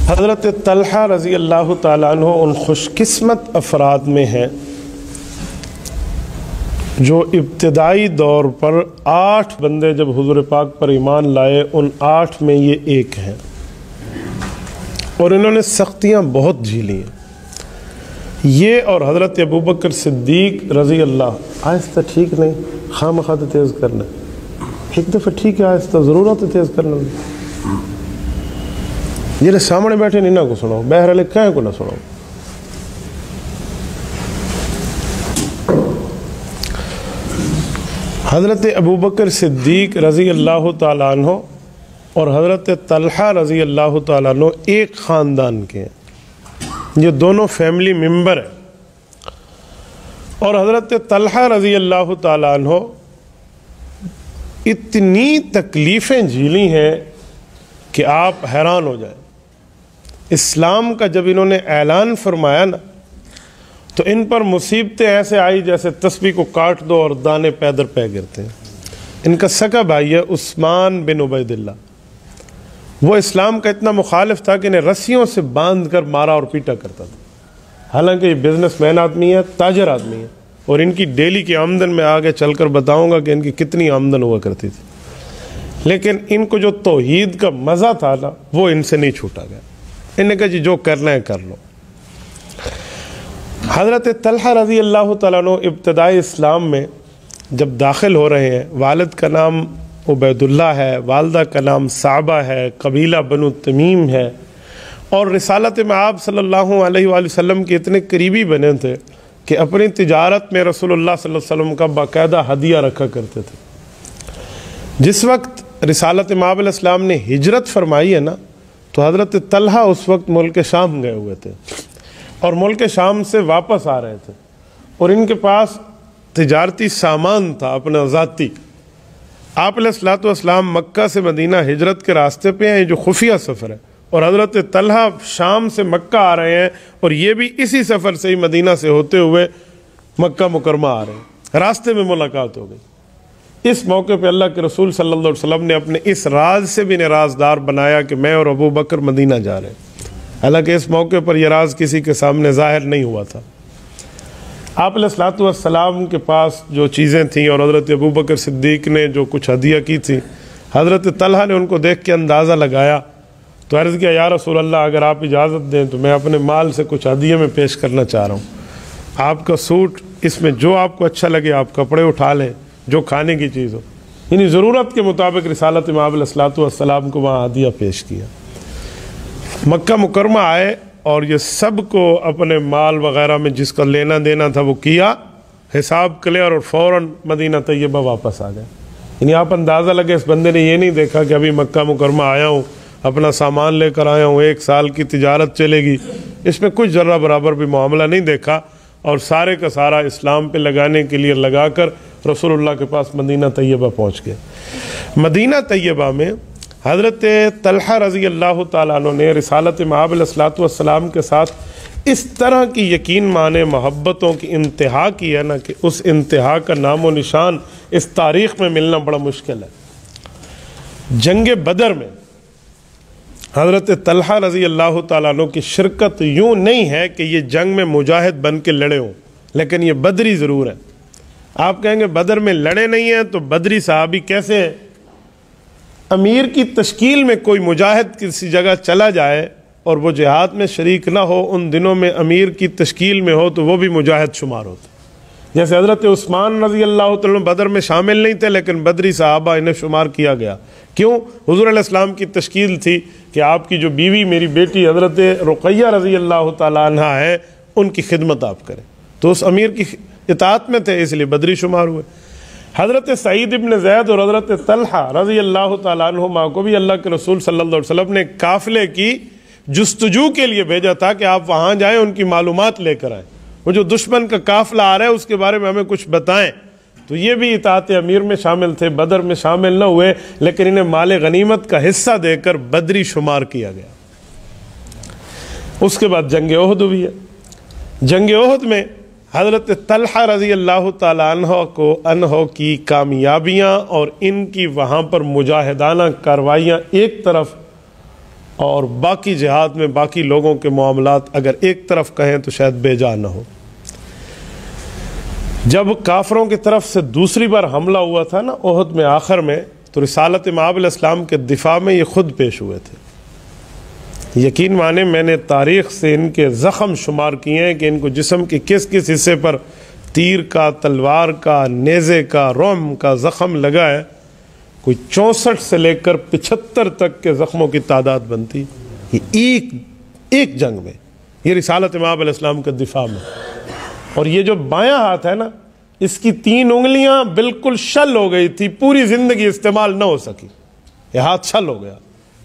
حضرت طلحہ رضی اللہ تعالیٰ عنہ ان خوش قسمت افراد میں ہیں جو ابتدائی دور پر 8 بندے جب حضور پاک پر ایمان لائے، ان 8 میں یہ ایک ہیں، اور انہوں نے سختیاں بہت جھیلی ہیں۔ یہ اور حضرت ابوبکر صدیق رضی اللہ، آہستہ ٹھیک نہیں، خواہ تیز کرنا، ایک دفعہ ٹھیک ہے، آہستہ ضرورت ہے تیز کرنا، یہ سامنے بیٹھے نہیں نہ کو سنو، بہرحال کہیں کو نہ سنو۔ حضرت ابوبکر صدیق رضی اللہ تعالیٰ عنہ اور حضرت طلحہ رضی اللہ تعالیٰ عنہ ایک خاندان کے ہیں، یہ دونوں فیملی ممبر ہیں، اور حضرت طلحہ رضی اللہ تعالیٰ عنہ اتنی تکلیفیں جھیلی ہیں کہ آپ حیران ہو جائیں۔ اسلام کا جب انہوں نے اعلان فرمایا نا، تو ان پر مصیبتیں ایسے آئی جیسے تسبیح کو کاٹ دو اور دانے پیدر پہ گرتے ہیں۔ ان کا سگا بھائی ہے عثمان بن عبید اللہ، وہ اسلام کا اتنا مخالف تھا کہ انہیں رسیوں سے باندھ کر مارا اور پیٹا کرتا تھا، حالانکہ یہ بزنس مین آدمی ہے، تاجر آدمی ہے، اور ان کی ڈیلی کی آمدن میں آگے چل کر بتاؤں گا کہ ان کی کتنی آمدن ہوا کرتی تھی، لیکن ان کو جو توحید کا مزہ تھا نا، وہ ان سے نہیں چھوٹا گیا۔ انہوں نے کہا جی جو کرنا ہے کر لو۔ حضرت طلحہ رضی اللہ تعالیٰ عنہ ابتدائی اسلام میں جب داخل ہو رہے ہیں، والد کا نام عبید اللہ ہے، والدہ کا نام صعبہ ہے، قبیلہ بنو تمیم ہے، اور رسالت میں آپ صلی اللہ علیہ وآلہ وسلم کے اتنے قریبی بنے تھے کہ اپنی تجارت میں رسول اللہ صلی اللہ علیہ وسلم کا باقاعدہ ہدیہ رکھا کرتے تھے۔ جس وقت رسالت مآب علیہ السلام نے ہجرت فرمائی ہے نا، تو حضرت طلحہ اس وقت ملک شام گئے ہوئے تھے اور ملک شام سے واپس آ رہے تھے، اور ان کے پاس تجارتی سامان تھا اپنا ذاتی۔ آپ علیہ السلام مکہ سے مدینہ ہجرت کے راستے پہ ہیں، جو خفیہ سفر ہے، اور حضرت طلحہ شام سے مکہ آ رہے ہیں، اور یہ بھی اسی سفر سے ہی مدینہ سے ہوتے ہوئے مکہ مکرمہ آ رہے ہیں۔ راستے میں ملاقات ہو گئی۔ اس موقع پہ اللہ کے رسول صلی اللہ علیہ وسلم نے اپنے اس راز سے بھی رازدار بنایا کہ میں اور ابو بکر مدینہ جا رہے ہیں، حالانکہ اس موقع پر یہ راز کسی کے سامنے ظاہر نہیں ہوا تھا۔ آپ علیہ السلام کے پاس جو چیزیں تھیں اور حضرت ابوبکر صدیق نے جو کچھ ہدیہ کی تھی، حضرت طلحہ نے ان کو دیکھ کے اندازہ لگایا، تو عرض کیا یا رسول اللہ اگر آپ اجازت دیں تو میں اپنے مال سے کچھ ہدیہ میں پیش کرنا چاہ رہا ہوں، آپ کا سوٹ، اس میں جو آپ کو اچھا لگے آپ کپڑے اٹھا لیں، جو کھانے کی چیز ہو، یعنی ضرورت کے مطابق رسالت مآب علیہ السلام کو وہاں ہدیہ پیش کیا۔ مکہ مکرمہ آئے اور یہ سب کو اپنے مال وغیرہ میں جس کا لینا دینا تھا وہ کیا، حساب کلیئر، اور فوراً مدینہ طیبہ واپس آ گئے۔ یعنی آپ اندازہ لگے اس بندے نے یہ نہیں دیکھا کہ ابھی مکہ مکرمہ آیا ہوں، اپنا سامان لے کر آیا ہوں، 1 سال کی تجارت چلے گی، اس میں کچھ ذرہ برابر بھی معاملہ نہیں دیکھا، اور سارے کا سارا اسلام پہ لگانے کے لیے لگا کر رسول اللہ کے پاس مدینہ طیبہ پہنچ گئے۔ مدینہ طیبہ میں حضرت طلحہ رضی اللہ تعالیٰ عنہ نے رسالت مآب علیہ السلام کے ساتھ اس طرح کی یقین مانے محبتوں کی انتہا کی ہے نا، کہ اس انتہا کا نام و نشان اس تاریخ میں ملنا بڑا مشکل ہے۔ جنگ بدر میں حضرت طلحہ رضی اللہ تعالیٰ عنہ کی شرکت یوں نہیں ہے کہ یہ جنگ میں مجاہد بن کے لڑے ہوں، لیکن یہ بدری ضرور ہے۔ آپ کہیں گے بدر میں لڑے نہیں ہیں تو بدری صحابی کیسے ہیں؟ امیر کی تشکیل میں کوئی مجاہد کسی جگہ چلا جائے اور وہ جہاد میں شریک نہ ہو، ان دنوں میں امیر کی تشکیل میں ہو تو وہ بھی مجاہد شمار ہوتا۔ جیسے حضرت عثمان رضی اللہ تعالیٰ بدر میں شامل نہیں تھے، لیکن بدری صحابہ انہیں شمار کیا گیا۔ کیوں؟ حضور علیہ السلام کی تشکیل تھی کہ آپ کی جو بیوی میری بیٹی حضرت رقیہ رضی اللہ تعالیٰ عنہ ہے، ان کی خدمت آپ کریں، تو اس امیر کی اطاعت میں تھے، اس لیے بدری شمار ہوئے۔ حضرت سعید ابن زید اور حضرت طلحہ رضی اللہ تعالیٰ عنہما کو بھی اللہ کے رسول صلی اللہ علیہ وسلم نے قافلے کی جستجو کے لیے بھیجا تھا کہ آپ وہاں جائیں، ان کی معلومات لے کر آئیں، وہ جو دشمن کا قافلہ آ رہا ہے اس کے بارے میں ہمیں کچھ بتائیں۔ تو یہ بھی اطاعت امیر میں شامل تھے، بدر میں شامل نہ ہوئے، لیکن انہیں مال غنیمت کا حصہ دے کر بدری شمار کیا گیا۔ اس کے بعد جنگ احد ہوئی ہے۔ جنگ احد میں حضرت طلحہ رضی اللہ تعالیٰ عنہ کی کامیابیاں اور ان کی وہاں پر مجاہدانہ کاروائیاں ایک طرف، اور باقی جہاد میں باقی لوگوں کے معاملات اگر ایک طرف کہیں تو شاید بے جا نہ ہو۔ جب کافروں کی طرف سے دوسری بار حملہ ہوا تھا نا احد میں آخر میں، تو رسالت مآب علیہ السلام کے دفاع میں یہ خود پیش ہوئے تھے۔ یقین مانے میں نے تاریخ سے ان کے زخم شمار کیے ہیں کہ ان کو جسم کے کس کس حصے پر تیر کا، تلوار کا، نیزے کا، روم کا زخم لگا ہے، کوئی 64 سے لے کر 75 تک کے زخموں کی تعداد بنتی، یہ ایک جنگ میں، یہ رسالت مآب علیہ السلام کے دفاع میں۔ اور یہ جو بایاں ہاتھ ہے نا، اس کی 3 انگلیاں بالکل شل ہو گئی تھی، پوری زندگی استعمال نہ ہو سکی، یہ ہاتھ شل ہو گیا،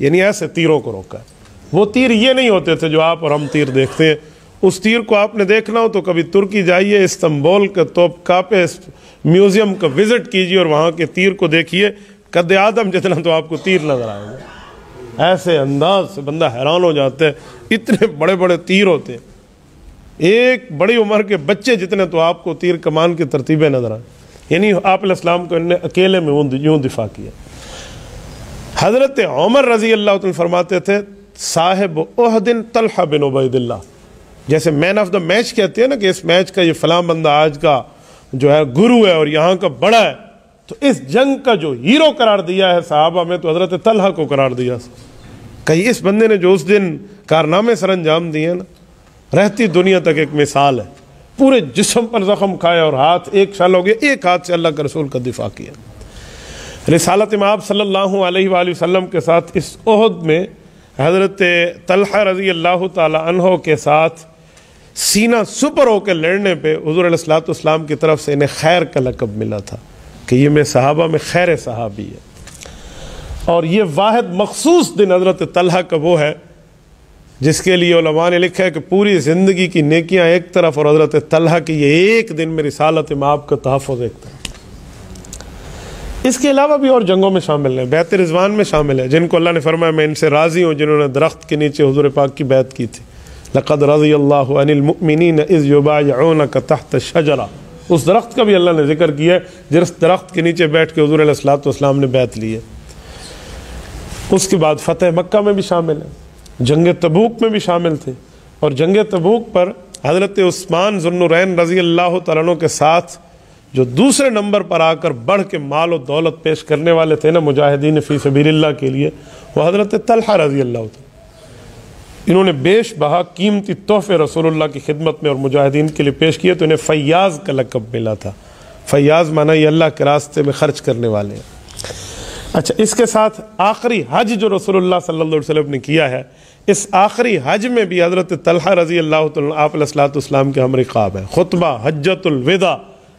یعنی ایسے تیروں کو روکا ہے۔ وہ تیر یہ نہیں ہوتے تھے جو آپ اور ہم تیر دیکھتے ہیں۔ اس تیر کو آپ نے دیکھنا ہو تو کبھی ترکی جائیے، استنبول کے توپ کاپے میوزیم کا وزٹ کیجیے اور وہاں کے تیر کو دیکھیے، قد آدم جتنا تو آپ کو تیر نظر آئے گا۔ ایسے انداز سے بندہ حیران ہو جاتا ہے، اتنے بڑے بڑے تیر ہوتے ہیں، ایک بڑی عمر کے بچے جتنے تو آپ کو تیر کمان کی ترتیبیں نظر آئیں۔ یعنی آپ علیہ السلام کو انہیں اکیلے میں یوں دفاع کیا۔ حضرت عمر رضی اللہ عنہ فرماتے تھے صاحب احد طلحہ بن عبید اللہ، جیسے مین آف دا میچ کہتے ہیں نا کہ اس میچ کا یہ فلاں بندہ آج کا جو ہے گرو ہے اور یہاں کا بڑا ہے، تو اس جنگ کا جو ہیرو قرار دیا ہے صحابہ میں تو حضرت طلحہ کو قرار دیا۔ کہیں اس بندے نے جو اس دن کارنامے سر انجام دیے ہیں نا، رہتی دنیا تک ایک مثال ہے، پورے جسم پر زخم کھائے اور ہاتھ ایک شل ہو گیا، ایک ہاتھ سے اللہ کے رسول کا دفاع کیا۔ رسالت مآب صلی اللہ علیہ وآلہ وسلم کے ساتھ اس احد میں حضرت طلحہ رضی اللہ تعالی عنہ کے ساتھ سینہ سپر ہو کے لڑنے پہ حضور علیہ الصلوۃ والسلام کی طرف سے انہیں خیر کا لقب ملا تھا کہ یہ میں صحابہ میں خیر صحابی ہے۔ اور یہ واحد مخصوص دن حضرت طلحہ کا وہ ہے جس کے لیے علماء نے لکھا ہے کہ پوری زندگی کی نیکیاں ایک طرف اور حضرت طلحہ کی یہ ایک دن میں رسالت مآب کا تحفظ ایک طرف۔ اس کے علاوہ بھی اور جنگوں میں شامل ہیں، بیعت رضوان میں شامل ہے، جن کو اللہ نے فرمایا میں ان سے راضی ہوں جنہوں نے درخت کے نیچے حضور پاک کی بیعت کی تھی۔ لقد رضی اللہ عن المؤمنین اذ یبایعونک تحت الشجرہ، اس درخت کا بھی اللہ نے ذکر کیا ہے جس درخت کے نیچے بیٹھ کے حضور علیہ الصلوۃ والسلام نے بیعت لی ہے۔ اس کے بعد فتح مکہ میں بھی شامل ہے، جنگ تبوک میں بھی شامل تھے، اور جنگ تبوک پر حضرت عثمان ذو النورین رضی اللہ تعالیٰ عنہ کے ساتھ جو دوسرے نمبر پر آ کر بڑھ کے مال و دولت پیش کرنے والے تھے نا مجاہدین فی سبیل اللہ کے لیے، وہ حضرت طلحہ رضی اللہ عنہ۔ انہوں نے بیش بہا قیمتی تحفے رسول اللہ کی خدمت میں اور مجاہدین کے لیے پیش کیے، تو انہیں فیاض کا لقب ملا تھا۔ فیاض معنی یہ اللہ کے راستے میں خرچ کرنے والے ہیں۔ اچھا، اس کے ساتھ آخری حج جو رسول اللہ صلی اللہ علیہ وسلم نے کیا ہے، اس آخری حج میں بھی حضرت طلحہ رضی اللہ تعالیٰ آپ علیہ الصلوۃ والسلام کے ہم رقاب ہیں۔ خطبہ حجۃ الوداع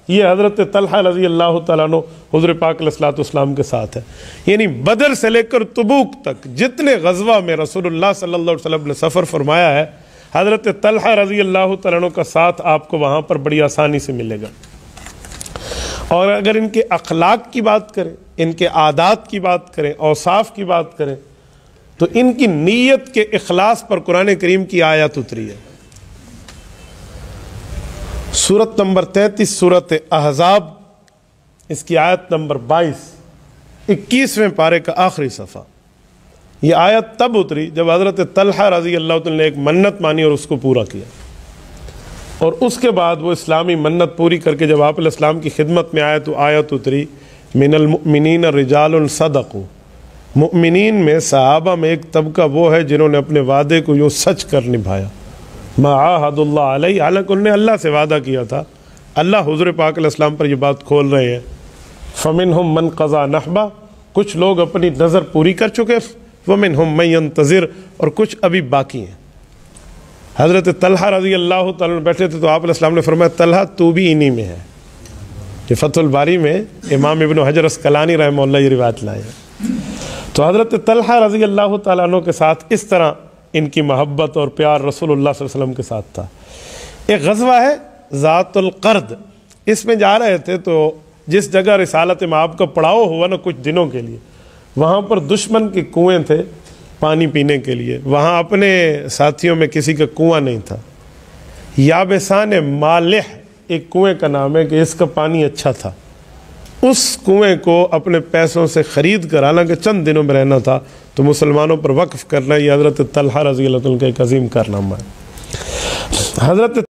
یہ حضرت طلحہ رضی اللہ تعالیٰ عنہ حضور پاک علیہ الصلوۃ والسلام کے ساتھ ہے۔ یعنی بدر سے لے کر تبوک تک جتنے غزوہ میں رسول اللہ صلی اللہ علیہ وسلم نے سفر فرمایا ہے، حضرت طلحہ رضی اللہ تعالیٰ عنہ کا ساتھ آپ کو وہاں پر بڑی آسانی سے ملے گا۔ اور اگر ان کے اخلاق کی بات کریں، ان کے عادات کی بات کریں، اوصاف کی بات کریں، تو ان کی نیت کے اخلاص پر قرآن کریم کی آیت اتری ہے۔ سورت نمبر 33 سورت احزاب، اس کی آیت نمبر 22، 21ویں پارے کا آخری صفحہ۔ یہ آیت تب اتری جب حضرت طلحہ رضی اللہ عنہ نے ایک منت مانی اور اس کو پورا کیا، اور اس کے بعد وہ اسلامی منت پوری کر کے جب آپ علیہ السلام کی خدمت میں آئے تو آیت اتری من المؤمنین رجال صدقوا، مؤمنین میں صحابہ میں ایک طبقہ وہ ہے جنہوں نے اپنے وعدے کو یوں سچ کر نبھایا۔ ما عاہد اللہ علیہ، حالانکہ انہوں نے اللہ سے وعدہ کیا تھا، اللہ حضور پاک علیہ السلام پر یہ بات کھول رہے ہیں۔ فمنہم من قضا نحبہ، کچھ لوگ اپنی نظر پوری کر چکے، ومنہم من ینتظر، اور کچھ ابھی باقی ہیں۔ حضرت طلحہ رضی اللہ تعالیٰ بیٹھے تھے تو آپ علیہ السلام نے فرمایا طلحہ تو بھی انہی میں ہے۔ یہ فتح الباری میں امام ابن حجر اسقلانی رحمہ اللہ یہ روایت لائے ہیں۔ تو حضرت طلحہ رضی اللہ تعالیٰ عنہ کے ساتھ اس طرح ان کی محبت اور پیار رسول اللہ صلی اللہ علیہ وسلم کے ساتھ تھا۔ ایک غزوہ ہے ذات القرد، اس میں جا رہے تھے تو جس جگہ رسالت مآب کا پڑاؤ ہوا نا کچھ دنوں کے لیے، وہاں پر دشمن کے کنویں تھے پانی پینے کے لیے، وہاں اپنے ساتھیوں میں کسی کا کنواں نہیں تھا۔ یابسان مالح ایک کنویں کا نام ہے کہ اس کا پانی اچھا تھا، اس کنویں کو اپنے پیسوں سے خرید کر، حالانکہ چند دنوں میں رہنا تھا، تو مسلمانوں پر وقف کرنا، یہ حضرت طلحہ رضی اللہ عنہ کا ایک عظیم کارنامہ ہے۔ حضرت